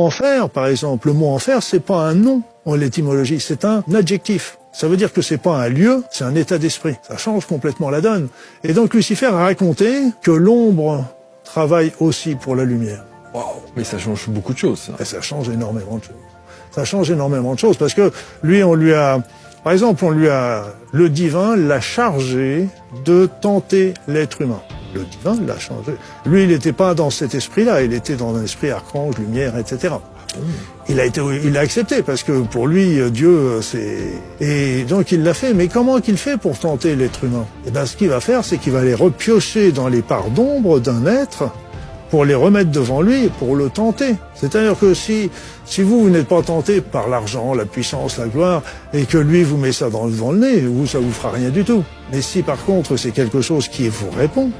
Enfer, par exemple, le mot enfer, c'est pas un nom en l'étymologie, c'est un adjectif. Ça veut dire que c'est pas un lieu, c'est un état d'esprit. Ça change complètement la donne. Et donc Lucifer a raconté que l'ombre travaille aussi pour la lumière. Waouh, mais ça change beaucoup de choses, ça. Et ça change énormément de choses. Ça change énormément de choses parce que lui, par exemple, le divin l'a chargé de tenter l'être humain. Le divin l'a changé. Lui, il n'était pas dans cet esprit-là, il était dans un esprit archange, lumière, etc. Il a accepté parce que pour lui, Dieu, et donc il l'a fait. Mais comment qu'il fait pour tenter l'être humain? Eh ben, ce qu'il va faire, c'est qu'il va les repiocher dans les parts d'ombre d'un être pour les remettre devant lui et pour le tenter. C'est-à-dire que si vous n'êtes pas tenté par l'argent, la puissance, la gloire, et que lui vous met ça devant le nez, ça vous fera rien du tout. Mais si par contre c'est quelque chose qui vous répond,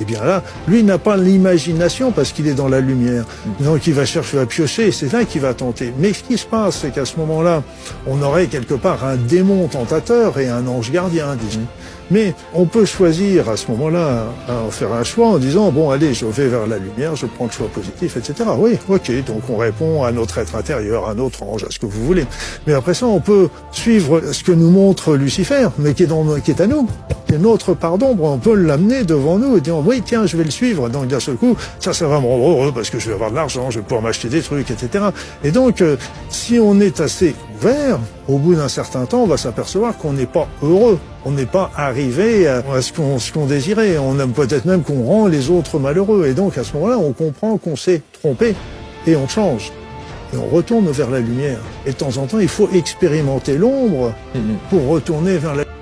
eh bien là, lui n'a pas l'imagination parce qu'il est dans la lumière. Donc il va chercher, il va piocher, c'est là qu'il va tenter. Mais ce qui se passe, c'est qu'à ce moment-là, on aurait quelque part un démon tentateur et un ange gardien, disons. Mais on peut choisir à ce moment-là, faire un choix en disant, bon allez, je vais vers la lumière, je prends le choix positif, etc. Oui, ok, donc on répond à notre être intérieur, à notre ange, à ce que vous voulez. Mais après ça, on peut suivre ce que nous montre Lucifer, mais qui est à nous. Qui est notre part d'ombre, on peut l'amener devant nous et dire, oui tiens, je vais le suivre. Donc d'un seul coup, ça va me rendre heureux parce que je vais avoir de l'argent, je vais pouvoir m'acheter des trucs, etc. Et donc, si on est assez ouvert, au bout d'un certain temps, on va s'apercevoir qu'on n'est pas heureux. On n'est pas arrivé à ce qu'on désirait. On aime peut-être même qu'on rend les autres malheureux. Et donc, à ce moment-là, on comprend qu'on s'est trompé et on change. Et on retourne vers la lumière. Et de temps en temps, il faut expérimenter l'ombre pour retourner vers la lumière.